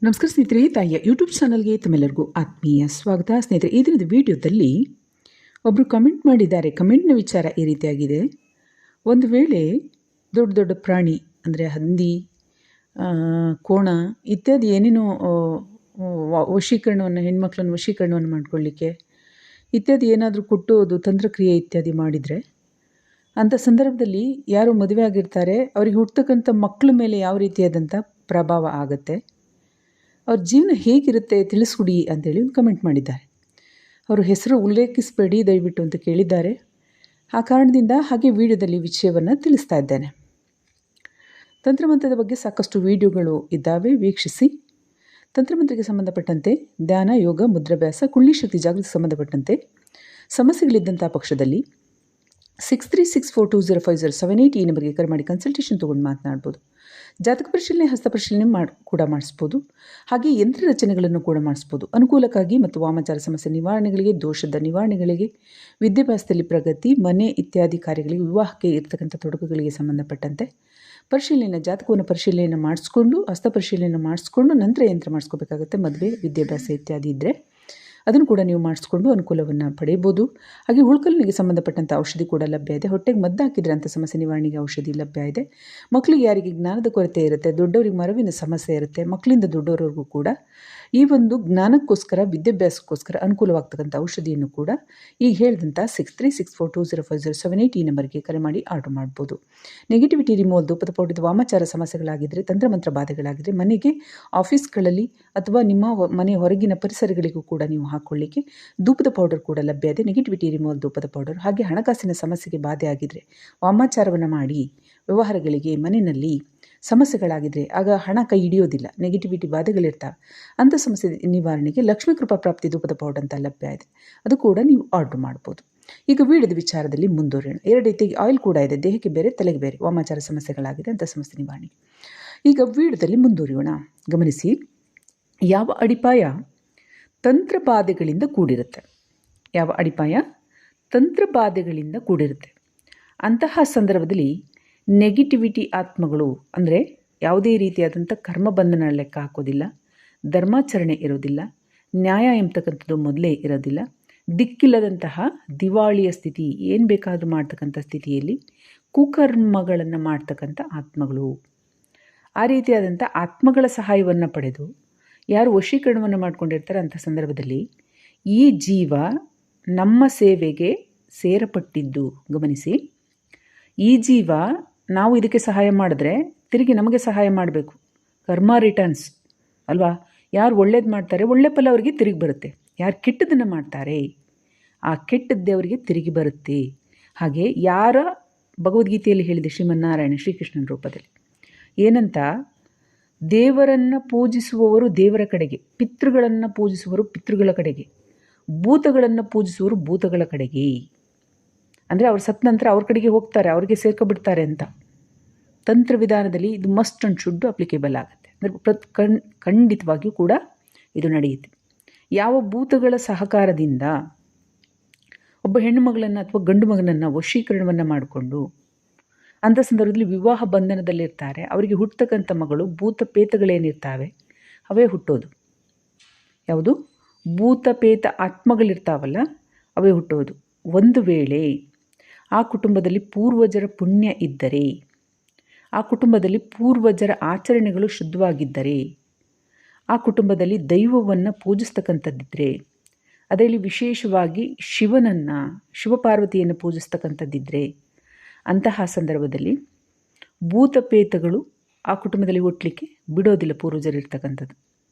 ನಮಸ್ಕಾರ ಸ್ನೇಹಿತರೆ, ತಾಯಿಯ ಯೂಟ್ಯೂಬ್ ಚಾನಲ್ಗೆ ತಮ್ಮೆಲ್ಲರಿಗೂ ಆತ್ಮೀಯ ಸ್ವಾಗತ. ಸ್ನೇಹಿತರೆ, ಈ ದಿನದ ವಿಡಿಯೋದಲ್ಲಿ ಒಬ್ಬರು ಕಮೆಂಟ್ ಮಾಡಿದ್ದಾರೆ. ಕಮೆಂಟ್ನ ವಿಚಾರ ಈ ರೀತಿಯಾಗಿದೆ. ಒಂದು ವೇಳೆ ದೊಡ್ಡ ದೊಡ್ಡ ಪ್ರಾಣಿ ಅಂದರೆ ಹಂದಿ, ಕೋಣ ಇತ್ಯಾದಿ ಏನೇನೋ ವಶೀಕರಣವನ್ನು, ಹೆಣ್ಮಕ್ಳನ್ನು ವಶೀಕರಣವನ್ನು ಮಾಡಿಕೊಳ್ಳಿಕ್ಕೆ ಇತ್ಯಾದಿ ಏನಾದರೂ ಕೊಟ್ಟೋದು ತಂತ್ರಕ್ರಿಯೆ ಇತ್ಯಾದಿ ಮಾಡಿದರೆ, ಅಂಥ ಸಂದರ್ಭದಲ್ಲಿ ಯಾರು ಮದುವೆ ಆಗಿರ್ತಾರೆ ಅವರಿಗೆ ಹುಟ್ಟತಕ್ಕಂಥ ಮಕ್ಕಳ ಮೇಲೆ ಯಾವ ರೀತಿಯಾದಂಥ ಪ್ರಭಾವ ಆಗುತ್ತೆ, ಅವ್ರ ಜೀವನ ಹೇಗಿರುತ್ತೆ ತಿಳಿಸ್ಕೊಡಿ ಅಂತೇಳಿ ಒಂದು ಕಮೆಂಟ್ ಮಾಡಿದ್ದಾರೆ. ಅವರು ಹೆಸರು ಉಲ್ಲೇಖಿಸಬೇಡಿ ದಯವಿಟ್ಟು ಅಂತ ಕೇಳಿದ್ದಾರೆ. ಆ ಕಾರಣದಿಂದ ಹಾಗೆ ವಿಡಿಯೋದಲ್ಲಿ ವಿಷಯವನ್ನು ತಿಳಿಸ್ತಾ ಇದ್ದೇನೆ. ತಂತ್ರಮಂತ್ರದ ಬಗ್ಗೆ ಸಾಕಷ್ಟು ವಿಡಿಯೋಗಳು ಇದ್ದಾವೆ, ವೀಕ್ಷಿಸಿ. ತಂತ್ರಮಂತ್ರಕ್ಕೆ ಸಂಬಂಧಪಟ್ಟಂತೆ ಧ್ಯಾನ, ಯೋಗ, ಮುದ್ರಾಭ್ಯಾಸ, ಕುಳ್ಳಿ ಶಕ್ತಿ ಜಾಗೃತಿಗೆ ಸಂಬಂಧಪಟ್ಟಂತೆ ಸಮಸ್ಯೆಗಳಿದ್ದಂಥ ಪಕ್ಷದಲ್ಲಿ 6364205078 ಈ ನಂಬರ್ಗೆ ಕರೆ ಮಾಡಿ ಕನ್ಸಲ್ಟೇಷನ್ ತೊಗೊಂಡು ಮಾತನಾಡ್ಬೋದು. ಜಾತಕ ಪರಿಶೀಲನೆ, ಹಸ್ತ ಪರಿಶೀಲನೆ ಕೂಡ ಮಾಡಿಸ್ಬೋದು. ಹಾಗೆ ಯಂತ್ರ ರಚನೆಗಳನ್ನು ಕೂಡ ಮಾಡಿಸ್ಬೋದು. ಅನುಕೂಲಕ್ಕಾಗಿ ಮತ್ತು ವಾಮಾಚಾರ ಸಮಸ್ಯೆ ನಿವಾರಣೆಗಳಿಗೆ, ದೋಷದ ನಿವಾರಣೆಗಳಿಗೆ, ವಿದ್ಯಾಭ್ಯಾಸದಲ್ಲಿ ಪ್ರಗತಿ, ಮನೆ ಇತ್ಯಾದಿ ಕಾರ್ಯಗಳಿಗೆ, ವಿವಾಹಕ್ಕೆ ಇರ್ತಕ್ಕಂಥ ತೊಡಕುಗಳಿಗೆ ಸಂಬಂಧಪಟ್ಟಂತೆ ಪರಿಶೀಲನೆ, ಜಾತಕವನ್ನು ಪರಿಶೀಲನೆಯನ್ನು ಮಾಡಿಸ್ಕೊಂಡು, ಹಸ್ತ ಪರಿಶೀಲನೆ ಮಾಡಿಸ್ಕೊಂಡು ನಂತರ ಯಂತ್ರ ಮಾಡಿಸ್ಕೋಬೇಕಾಗುತ್ತೆ. ಮದುವೆ, ವಿದ್ಯಾಭ್ಯಾಸ ಇತ್ಯಾದಿ ಇದ್ದರೆ ಅದನ್ನು ಕೂಡ ನೀವು ಮಾಡಿಸ್ಕೊಂಡು ಅನುಕೂಲವನ್ನು ಪಡೆಯಬಹುದು. ಹಾಗೆ ಹುಳ್ಕಲ್ಲಿಗೆ ಸಂಬಂಧಪಟ್ಟಂಥ ಔಷಧಿ ಕೂಡ ಲಭ್ಯ ಇದೆ. ಹೊಟ್ಟೆಗೆ ಮದ್ದು ಹಾಕಿದ್ರೆ ಅಂಥ ಸಮಸ್ಯೆ ನಿವಾರಣೆಗೆ ಔಷಧಿ ಲಭ್ಯ ಇದೆ. ಮಕ್ಕಳಿಗೆ ಯಾರಿಗೆ ಜ್ಞಾನದ ಕೊರತೆ ಇರುತ್ತೆ, ದೊಡ್ಡವರಿಗೆ ಮರವಿನ ಸಮಸ್ಯೆ ಇರುತ್ತೆ, ಮಕ್ಕಳಿಂದ ದೊಡ್ಡವರಿಗೂ ಕೂಡ ಈ ಒಂದು ಜ್ಞಾನಕ್ಕೋಸ್ಕರ, ವಿದ್ಯಾಭ್ಯಾಸಕ್ಕೋಸ್ಕರ ಅನುಕೂಲವಾಗ್ತಕ್ಕಂಥ ಔಷಧಿಯನ್ನು ಕೂಡ ಈಗ ಹೇಳಿದಂಥ 6364205078 ಈ ನಂಬರ್ಗೆ ಕರೆ ಮಾಡಿ ಆರ್ಡರ್ ಮಾಡ್ಬೋದು. ನೆಗೆಟಿವಿಟಿ ರಿಮೂವಲ್, ಧೂಪದ ಪೌಡರ್, ವಾಮಾಚಾರ ಸಮಸ್ಯೆಗಳಾಗಿದ್ದರೆ, ತಂತ್ರಮಂತ್ರ ಬಾಧೆಗಳಾಗಿದ್ದರೆ, ಮನೆಗೆ, ಆಫೀಸ್ಗಳಲ್ಲಿ ಅಥವಾ ನಿಮ್ಮ ಮನೆ ಹೊರಗಿನ ಪರಿಸರಗಳಿಗೂ ಕೂಡ ನೀವು ಹಾಕ್ಕೊಳ್ಳಿಕ್ಕೆ ಧೂಪದ ಪೌಡರ್ ಕೂಡ ಲಭ್ಯ ಇದೆ. ನೆಗೆಟಿವಿಟಿ ರಿಮೂವಲ್ ಧೂಪದ ಪೌಡರ್. ಹಾಗೆ ಹಣಕಾಸಿನ ಸಮಸ್ಯೆಗೆ ಬಾಧೆ ಆಗಿದ್ದರೆ ವಾಮಾಚಾರವನ್ನು ಮಾಡಿ ವ್ಯವಹಾರಗಳಿಗೆ, ಮನೆಯಲ್ಲಿ ಸಮಸ್ಯೆಗಳಾಗಿದ್ದರೆ ಆಗ ಹಣ ಕೈ ಹಿಡಿಯೋದಿಲ್ಲ, ನೆಗೆಟಿವಿಟಿ ಬಾಧೆಗಳಿರ್ತಾವೆ, ಅಂಥ ಸಮಸ್ಯೆ ನಿವಾರಣೆಗೆ ಲಕ್ಷ್ಮೀ ಕೃಪಾ ಪ್ರಾಪ್ತಿ ಧೂಪದ ಪೌಡರ್ ಅಂತ ಲಭ್ಯ ಇದೆ. ಅದು ಕೂಡ ನೀವು ಆರ್ಡರ್ ಮಾಡ್ಬೋದು. ಈಗ ವಿಡಿಯೋದ ವಿಚಾರದಲ್ಲಿ ಮುಂದುವರಿಯೋಣ. 2 ರೀತಿಯಾಗಿ ಆಯಿಲ್ ಕೂಡ ಇದೆ, ದೇಹಕ್ಕೆ ಬೇರೆ, ತಲೆಗೆ ಬೇರೆ. ವಾಮಾಚಾರ ಸಮಸ್ಯೆಗಳಾಗಿದೆ, ಅಂಥ ಸಮಸ್ಯೆ ನಿವಾರಣೆ. ಈಗ ವಿಡಿಯೋದಲ್ಲಿ ಮುಂದುವರಿಯೋಣ. ಗಮನಿಸಿ, ಯಾವ ಅಡಿಪಾಯ ತಂತ್ರಬಾಧೆಗಳಿಂದ ಕೂಡಿರುತ್ತೆ, ಯಾವ ಅಡಿಪಾಯ ತಂತ್ರಬಾಧೆಗಳಿಂದ ಕೂಡಿರುತ್ತೆ, ಅಂತಹ ಸಂದರ್ಭದಲ್ಲಿ ನೆಗೆಟಿವಿಟಿ ಆತ್ಮಗಳು ಅಂದರೆ ಯಾವುದೇ ರೀತಿಯಾದಂಥ ಕರ್ಮಬಂಧನ ಲೆಕ್ಕ ಹಾಕೋದಿಲ್ಲ, ಧರ್ಮಾಚರಣೆ ಇರೋದಿಲ್ಲ, ನ್ಯಾಯ ಎಂಬತಕ್ಕಂಥದ್ದು ಮೊದಲೇ ಇರೋದಿಲ್ಲ, ದಿಕ್ಕಿಲ್ಲದಂತಹ ದಿವಾಳಿಯ ಸ್ಥಿತಿ, ಏನು ಬೇಕಾದರೂ ಮಾಡ್ತಕ್ಕಂಥ ಸ್ಥಿತಿಯಲ್ಲಿ ಕುಕರ್ಮಗಳನ್ನು ಮಾಡ್ತಕ್ಕಂಥ ಆತ್ಮಗಳು. ಆ ರೀತಿಯಾದಂಥ ಆತ್ಮಗಳ ಸಹಾಯವನ್ನು ಪಡೆದು ಯಾರು ವಶೀಕರಣವನ್ನು ಮಾಡ್ಕೊಂಡಿರ್ತಾರೆ ಅಂಥ ಸಂದರ್ಭದಲ್ಲಿ ಈ ಜೀವ ನಮ್ಮ ಸೇವೆಗೆ ಸೇರಪಟ್ಟಿದ್ದು. ಗಮನಿಸಿ, ಈ ಜೀವ ನಾವು ಇದಕ್ಕೆ ಸಹಾಯ ಮಾಡಿದ್ರೆ ತಿರುಗಿ ನಮಗೆ ಸಹಾಯ ಮಾಡಬೇಕು. ಕರ್ಮ ರಿಟರ್ನ್ಸ್ ಅಲ್ವಾ. ಯಾರು ಒಳ್ಳೇದು ಮಾಡ್ತಾರೆ ಒಳ್ಳೆ ಫಲ ಅವರಿಗೆ ತಿರುಗಿ ಬರುತ್ತೆ. ಯಾರು ಕೆಟ್ಟದನ್ನು ಮಾಡ್ತಾರೆ ಆ ಕೆಟ್ಟದ್ದೇ ಅವರಿಗೆ ತಿರುಗಿ ಬರುತ್ತೆ. ಹಾಗೆ ಯಾರ ಭಗವದ್ಗೀತೆಯಲ್ಲಿ ಹೇಳಿದೆ ಶ್ರೀಮನ್ನಾರಾಯಣ ಶ್ರೀಕೃಷ್ಣನ ರೂಪದಲ್ಲಿ ಏನಂತ, ದೇವರನ್ನು ಪೂಜಿಸುವವರು ದೇವರ ಕಡೆಗೆ, ಪಿತೃಗಳನ್ನು ಪೂಜಿಸುವವರು ಪಿತೃಗಳ ಕಡೆಗೆ, ಭೂತಗಳನ್ನು ಪೂಜಿಸುವವರು ಭೂತಗಳ ಕಡೆಗೆ. ಅಂದರೆ ಅವ್ರು ಸತ್ತ ನಂತರ ಅವ್ರ ಕಡೆಗೆ ಹೋಗ್ತಾರೆ, ಅವ್ರಿಗೆ ಸೇರ್ಕೊಬಿಡ್ತಾರೆ ಅಂತ. ತಂತ್ರ ವಿಧಾನದಲ್ಲಿ ಇದು ಮಸ್ಟ್ ಆ್ಯಂಡ್ ಶುಡ್ ಅಪ್ಲಿಕೇಬಲ್ ಆಗುತ್ತೆ. ಅಂದರೆ ಖಂಡಿತವಾಗಿಯೂ ಕೂಡ ಇದು ನಡೆಯುತ್ತೆ. ಯಾವ ಭೂತಗಳ ಸಹಕಾರದಿಂದ ಒಬ್ಬ ಹೆಣ್ಣು ಮಗಳನ್ನು ಅಥವಾ ಗಂಡು ಮಗನನ್ನು ವಶೀಕರಣವನ್ನು ಮಾಡಿಕೊಂಡು ಅಂಥ ಸಂದರ್ಭದಲ್ಲಿ ವಿವಾಹ ಬಂಧನದಲ್ಲಿರ್ತಾರೆ, ಅವರಿಗೆ ಹುಟ್ಟತಕ್ಕಂಥ ಮಗಳು ಭೂತಪೇತಗಳೇನಿರ್ತಾವೆ ಅವೇ ಹುಟ್ಟೋದು. ಯಾವುದು ಭೂತಪೇತ ಆತ್ಮಗಳಿರ್ತಾವಲ್ಲ ಅವೇ ಹುಟ್ಟೋದು. ಒಂದು ವೇಳೆ ಆ ಕುಟುಂಬದಲ್ಲಿ ಪೂರ್ವಜರ ಪುಣ್ಯ ಇದ್ದರೆ, ಆ ಕುಟುಂಬದಲ್ಲಿ ಪೂರ್ವಜರ ಆಚರಣೆಗಳು ಶುದ್ಧವಾಗಿದ್ದರೆ, ಆ ಕುಟುಂಬದಲ್ಲಿ ದೈವವನ್ನು ಪೂಜಿಸ್ತಕ್ಕಂಥದ್ದಿದ್ದರೆ, ಅದರಲ್ಲಿ ವಿಶೇಷವಾಗಿ ಶಿವನನ್ನು, ಶಿವಪಾರ್ವತಿಯನ್ನು ಪೂಜಿಸ್ತಕ್ಕಂಥದ್ದಿದ್ದರೆ, ಅಂತಹ ಸಂದರ್ಭದಲ್ಲಿ ಭೂತಪೇತಗಳು ಆ ಕುಟುಂಬದಲ್ಲಿ ಹುಟ್ಟಲಿಕ್ಕೆ ಬಿಡೋದಿಲ್ಲ ಪೂರ್ವಜರಿರ್ತಕ್ಕಂಥದ್ದು.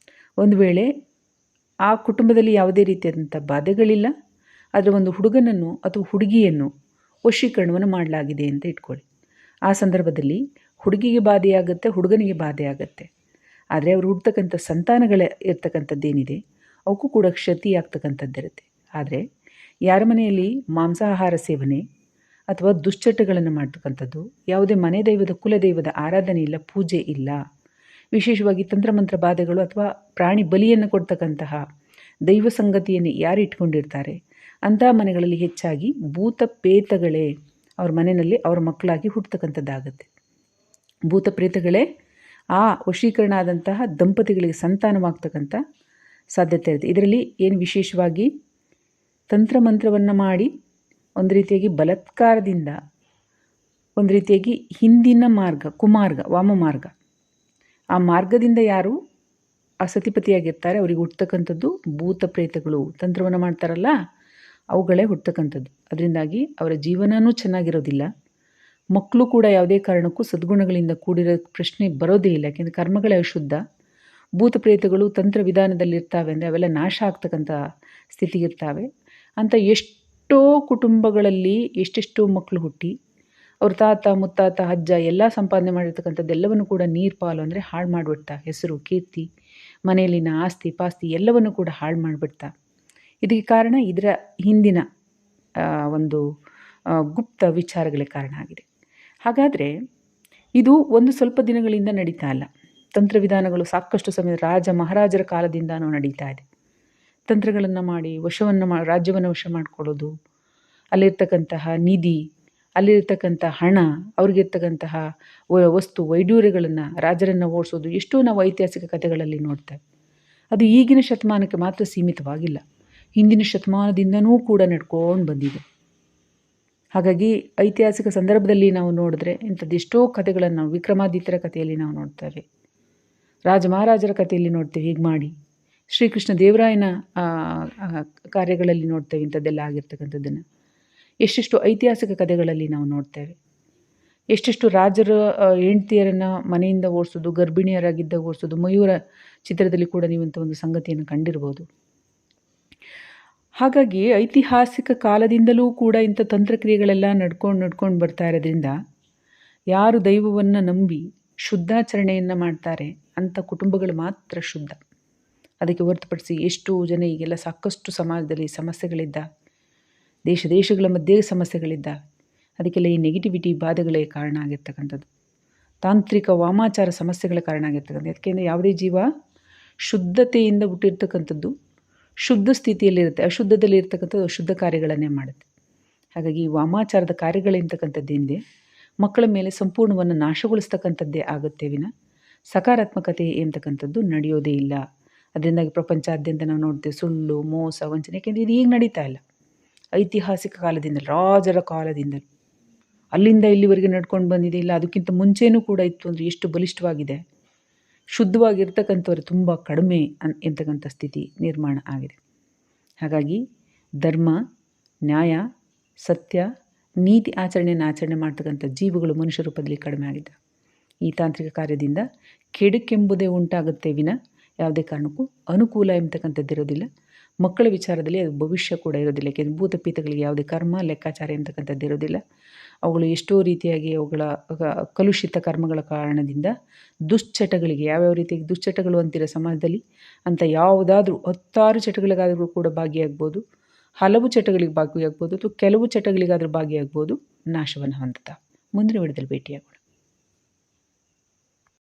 ಒಂದು ವೇಳೆ ಆ ಕುಟುಂಬದಲ್ಲಿ ಯಾವುದೇ ರೀತಿಯಾದಂಥ ಬಾಧೆಗಳಿಲ್ಲ, ಆದರೆ ಒಂದು ಹುಡುಗನನ್ನು ಅಥವಾ ಹುಡುಗಿಯನ್ನು ವಶೀಕರಣವನ್ನು ಮಾಡಲಾಗಿದೆ ಅಂತ ಇಟ್ಕೊಳ್ಳಿ. ಆ ಸಂದರ್ಭದಲ್ಲಿ ಹುಡುಗಿಗೆ ಬಾಧೆಯಾಗುತ್ತೆ, ಹುಡುಗನಿಗೆ ಬಾಧೆಯಾಗುತ್ತೆ. ಆದರೆ ಅವರು ಹುಡ್ತಕ್ಕಂಥ ಸಂತಾನಗಳ ಇರ್ತಕ್ಕಂಥದ್ದೇನಿದೆ ಅವಕ್ಕೂ ಕೂಡ ಕ್ಷತಿ ಆಗ್ತಕ್ಕಂಥದ್ದಿರುತ್ತೆ. ಆದರೆ ಯಾರ ಮನೆಯಲ್ಲಿ ಮಾಂಸಾಹಾರ ಸೇವನೆ ಅಥವಾ ದುಶ್ಚಟಗಳನ್ನು ಮಾಡ್ತಕ್ಕಂಥದ್ದು, ಯಾವುದೇ ಮನೆ ದೈವದ ಕುಲದೈವದ ಆರಾಧನೆ ಇಲ್ಲ, ಪೂಜೆ ಇಲ್ಲ, ವಿಶೇಷವಾಗಿ ತಂತ್ರಮಂತ್ರ ಬಾಧೆಗಳು ಅಥವಾ ಪ್ರಾಣಿ ಬಲಿಯನ್ನು ಕೊಡ್ತಕ್ಕಂತಹ ದೈವ ಸಂಗತಿಯನ್ನು ಯಾರು ಇಟ್ಕೊಂಡಿರ್ತಾರೆ ಅಂತಹ ಮನೆಗಳಲ್ಲಿ ಹೆಚ್ಚಾಗಿ ಭೂತಪೇತಗಳೇ ಅವ್ರ ಮನೆಯಲ್ಲಿ ಅವ್ರ ಮಕ್ಕಳಾಗಿ ಹುಟ್ಟತಕ್ಕಂಥದ್ದಾಗುತ್ತೆ. ಭೂತಪ್ರೇತಗಳೇ ಆ ವಶೀಕರಣ ಆದಂತಹ ದಂಪತಿಗಳಿಗೆ ಸಂತಾನವಾಗ್ತಕ್ಕಂಥ ಸಾಧ್ಯತೆ ಇರುತ್ತೆ. ಇದರಲ್ಲಿ ಏನು ವಿಶೇಷವಾಗಿ ತಂತ್ರಮಂತ್ರವನ್ನು ಮಾಡಿ ಒಂದು ರೀತಿಯಾಗಿ ಬಲಾತ್ಕಾರದಿಂದ, ಒಂದು ರೀತಿಯಾಗಿ ಹಿಂದಿನ ಮಾರ್ಗ, ಕುಮಾರ್ಗ, ವಾಮಮಾರ್ಗ, ಆ ಮಾರ್ಗದಿಂದ ಯಾರು ಆ ಸತಿಪತಿಯಾಗಿರ್ತಾರೆ ಅವರಿಗೆ ಹುಟ್ಟತಕ್ಕಂಥದ್ದು ಭೂತ ಪ್ರೇತಗಳು ತಂತ್ರವನ್ನು ಮಾಡ್ತಾರಲ್ಲ ಅವುಗಳೇ ಹುಟ್ಟತಕ್ಕಂಥದ್ದು. ಅದರಿಂದಾಗಿ ಅವರ ಜೀವನವೂ ಚೆನ್ನಾಗಿರೋದಿಲ್ಲ, ಮಕ್ಕಳು ಕೂಡ ಯಾವುದೇ ಕಾರಣಕ್ಕೂ ಸದ್ಗುಣಗಳಿಂದ ಕೂಡಿರೋ ಪ್ರಶ್ನೆ ಬರೋದೇ ಇಲ್ಲ. ಯಾಕೆಂದರೆ ಕರ್ಮಗಳೇ ಅಶುದ್ಧ, ಭೂತ ಪ್ರೇತಗಳು ತಂತ್ರ ವಿಧಾನದಲ್ಲಿರ್ತಾವೆ ಅಂದರೆ ಅವೆಲ್ಲ ನಾಶ ಆಗ್ತಕ್ಕಂಥ ಸ್ಥಿತಿಗಿರ್ತಾವೆ. ಅಂತ ಎಷ್ಟೋ ಕುಟುಂಬಗಳಲ್ಲಿ ಎಷ್ಟೆಷ್ಟೋ ಮಕ್ಕಳು ಹುಟ್ಟಿ ಅವ್ರ ತಾತ ಮುತ್ತಾತ ಅಜ್ಜ ಎಲ್ಲ ಸಂಪಾದನೆ ಮಾಡಿರ್ತಕ್ಕಂಥದ್ದೆಲ್ಲವನ್ನು ಕೂಡ ನೀರು ಪಾಲು ಅಂದರೆ ಹಾಳು ಮಾಡಿಬಿಡ್ತಾ, ಹೆಸರು ಕೀರ್ತಿ ಮನೆಯಲ್ಲಿನ ಆಸ್ತಿ ಪಾಸ್ತಿ ಎಲ್ಲವನ್ನು ಕೂಡ ಹಾಳು ಮಾಡಿಬಿಡ್ತಾ. ಇದಕ್ಕೆ ಕಾರಣ ಇದರ ಹಿಂದಿನ ಒಂದು ಗುಪ್ತ ವಿಚಾರಗಳೇ ಕಾರಣ ಆಗಿದೆ. ಹಾಗಾದರೆ ಇದು ಒಂದು ಸ್ವಲ್ಪ ದಿನಗಳಿಂದ ನಡೀತಾ ಇಲ್ಲ. ತಂತ್ರವಿಧಾನಗಳು ಸಾಕಷ್ಟು ಸಮಯ ರಾಜ ಮಹಾರಾಜರ ಕಾಲದಿಂದನೂ ನಡೀತಾ ಇದೆ. ತಂತ್ರಗಳನ್ನು ಮಾಡಿ ರಾಜ್ಯವನ್ನು ವಶ ಮಾಡಿಕೊಳ್ಳೋದು, ಅಲ್ಲಿರ್ತಕ್ಕಂತಹ ನಿಧಿ, ಅಲ್ಲಿರ್ತಕ್ಕಂಥ ಹಣ, ಅವ್ರಿಗಿರ್ತಕ್ಕಂತಹ ವಸ್ತು ವೈಡೂರ್ಯಗಳನ್ನು ರಾಜರನ್ನು ಓಡಿಸೋದು ಎಷ್ಟೋ ನಾವು ಐತಿಹಾಸಿಕ ಕಥೆಗಳಲ್ಲಿ ನೋಡ್ತೇವೆ. ಅದು ಈಗಿನ ಶತಮಾನಕ್ಕೆ ಮಾತ್ರ ಸೀಮಿತವಾಗಿಲ್ಲ, ಹಿಂದಿನ ಶತಮಾನದಿಂದನೂ ಕೂಡ ನಡ್ಕೊಂಡು ಬಂದಿದೆ. ಹಾಗಾಗಿ ಐತಿಹಾಸಿಕ ಸಂದರ್ಭದಲ್ಲಿ ನಾವು ನೋಡಿದ್ರೆ ಇಂಥದ್ದು ಎಷ್ಟೋ ಕಥೆಗಳನ್ನು ನಾವು ವಿಕ್ರಮಾದಿತ್ಯರ ಕಥೆಯಲ್ಲಿ ನಾವು ನೋಡ್ತೇವೆ, ರಾಜ ಮಹಾರಾಜರ ಕಥೆಯಲ್ಲಿ ನೋಡ್ತೇವೆ. ಹೀಗೆ ಮಾಡಿ ಶ್ರೀಕೃಷ್ಣ ದೇವರಾಯನ ಕಾರ್ಯಗಳಲ್ಲಿ ನೋಡ್ತೇವೆ ಇಂಥದ್ದೆಲ್ಲ ಆಗಿರ್ತಕ್ಕಂಥದ್ದನ್ನು. ಎಷ್ಟೆಷ್ಟು ಐತಿಹಾಸಿಕ ಕಥೆಗಳಲ್ಲಿ ನಾವು ನೋಡ್ತೇವೆ. ಎಷ್ಟೆಷ್ಟು ರಾಜರ ಹೆಂಡತಿಯರನ್ನು ಮನೆಯಿಂದ ಓಡಿಸೋದು, ಗರ್ಭಿಣಿಯರಾಗಿದ್ದಾಗ ಓಡಿಸೋದು. ಮಯೂರ ಚಿತ್ರದಲ್ಲಿ ಕೂಡ ನೀವಂಥ ಒಂದು ಸಂಗತಿಯನ್ನು ಕಂಡಿರ್ಬೋದು. ಹಾಗಾಗಿ ಐತಿಹಾಸಿಕ ಕಾಲದಿಂದಲೂ ಕೂಡ ಇಂಥ ತಂತ್ರಕ್ರಿಯೆಗಳೆಲ್ಲ ನಡ್ಕೊಂಡು ಬರ್ತಾ ಇರೋದ್ರಿಂದ ಯಾರು ದೈವವನ್ನು ನಂಬಿ ಶುದ್ಧಾಚರಣೆಯನ್ನು ಮಾಡ್ತಾರೆ ಅಂಥ ಕುಟುಂಬಗಳು ಮಾತ್ರ ಶುದ್ಧ. ಅದಕ್ಕೆ ಹೊರತುಪಡಿಸಿ ಎಷ್ಟೋ ಜನ ಈಗೆಲ್ಲ ಸಾಕಷ್ಟು ಸಮಾಜದಲ್ಲಿ ಸಮಸ್ಯೆಗಳಿದ್ದ, ದೇಶಗಳ ಮಧ್ಯೆ ಸಮಸ್ಯೆಗಳಿದ್ದ, ಅದಕ್ಕೆಲ್ಲ ಈ ನೆಗೆಟಿವಿಟಿ ಬಾಧೆಗಳೇ ಕಾರಣ ಆಗಿರ್ತಕ್ಕಂಥದ್ದು. ತಾಂತ್ರಿಕ ವಾಮಾಚಾರ ಸಮಸ್ಯೆಗಳ ಕಾರಣ ಆಗಿರ್ತಕ್ಕಂಥದ್ದು. ಯಾಕೆಂದರೆ ಯಾವುದೇ ಜೀವ ಶುದ್ಧತೆಯಿಂದ ಹುಟ್ಟಿರ್ತಕ್ಕಂಥದ್ದು ಶುದ್ಧ ಸ್ಥಿತಿಯಲ್ಲಿರುತ್ತೆ, ಅಶುದ್ಧದಲ್ಲಿ ಇರ್ತಕ್ಕಂಥದ್ದು ಅಶುದ್ಧ ಕಾರ್ಯಗಳನ್ನೇ ಮಾಡುತ್ತೆ. ಹಾಗಾಗಿ ಈ ವಾಮಾಚಾರದ ಕಾರ್ಯಗಳಿರ್ತಕ್ಕಂಥದ್ದು ಹಿಂದೆ ಮಕ್ಕಳ ಮೇಲೆ ಸಂಪೂರ್ಣವನ್ನು ನಾಶಗೊಳಿಸ್ತಕ್ಕಂಥದ್ದೇ ಆಗುತ್ತೆ ವಿನ ಸಕಾರಾತ್ಮಕತೆ ಎಂಬತಕ್ಕಂಥದ್ದು ನಡೆಯೋದೇ ಇಲ್ಲ. ಅದರಿಂದಾಗಿ ಪ್ರಪಂಚಾದ್ಯಂತ ನಾವು ನೋಡ್ತೇವೆ ಸುಳ್ಳು, ಮೋಸ, ವಂಚನೆ. ಯಾಕೆಂದರೆ ಇದು ಈಗ ನಡೀತಾ ಇಲ್ಲ, ಐತಿಹಾಸಿಕ ಕಾಲದಿಂದ, ರಾಜರ ಕಾಲದಿಂದಲೂ ಅಲ್ಲಿಂದ ಇಲ್ಲಿವರೆಗೆ ನಡ್ಕೊಂಡು ಬಂದಿದೆ. ಇಲ್ಲ ಅದಕ್ಕಿಂತ ಮುಂಚೆನೂ ಕೂಡ ಇತ್ತು ಅಂದರೆ ಎಷ್ಟು ಬಲಿಷ್ಠವಾಗಿದೆ. ಶುದ್ಧವಾಗಿರ್ತಕ್ಕಂಥವ್ರು ತುಂಬ ಕಡಿಮೆ ಎಂತಕ್ಕಂಥ ಸ್ಥಿತಿ ನಿರ್ಮಾಣ ಆಗಿದೆ. ಹಾಗಾಗಿ ಧರ್ಮ, ನ್ಯಾಯ, ಸತ್ಯ, ನೀತಿ ಆಚರಣೆ ಮಾಡ್ತಕ್ಕಂಥ ಜೀವಗಳು ಮನುಷ್ಯ ರೂಪದಲ್ಲಿ ಕಡಿಮೆ ಆಗಿದೆ. ಈ ತಾಂತ್ರಿಕ ಕಾರ್ಯದಿಂದ ಕೆಡುಕೆಂಬುದೇ ಉಂಟಾಗುತ್ತೆ ವಿನ ಯಾವುದೇ ಕಾರಣಕ್ಕೂ ಅನುಕೂಲ ಎಂಬತಕ್ಕಂಥದ್ದಿರೋದಿಲ್ಲ. ಮಕ್ಕಳ ವಿಚಾರದಲ್ಲಿ ಅದು ಭವಿಷ್ಯ ಕೂಡ ಇರೋದಿಲ್ಲ. ಯಾಕೆಂದರೆ ಭೂತಪೀತಗಳಿಗೆ ಯಾವುದೇ ಕರ್ಮ ಲೆಕ್ಕಾಚಾರ ಎಂಬತಕ್ಕಂಥದ್ದು ಇರೋದಿಲ್ಲ. ಅವುಗಳು ಎಷ್ಟೋ ರೀತಿಯಾಗಿ ಅವುಗಳ ಕಲುಷಿತ ಕರ್ಮಗಳ ಕಾರಣದಿಂದ ದುಶ್ಚಟಗಳಿಗೆ, ಯಾವ್ಯಾವ ರೀತಿಯಾಗಿ ದುಶ್ಚಟಗಳು ಅಂತಿರೋ ಸಮಾಜದಲ್ಲಿ ಅಂತ ಯಾವುದಾದ್ರೂ 10 ಚಟಗಳಿಗಾದರೂ ಕೂಡ ಭಾಗಿಯಾಗ್ಬೋದು, ಹಲವು ಚಟಗಳಿಗೆ ಭಾಗಿಯಾಗ್ಬೋದು, ಅಥವಾ ಕೆಲವು ಚಟಗಳಿಗಾದರೂ ಭಾಗಿಯಾಗ್ಬೋದು, ನಾಶವನ್ನು ಹೊಂದುತ್ತಾ. ಮುಂದಿನ ವಿಡಿಯೋದಲ್ಲಿ ಭೇಟಿಯಾಗೋಣ.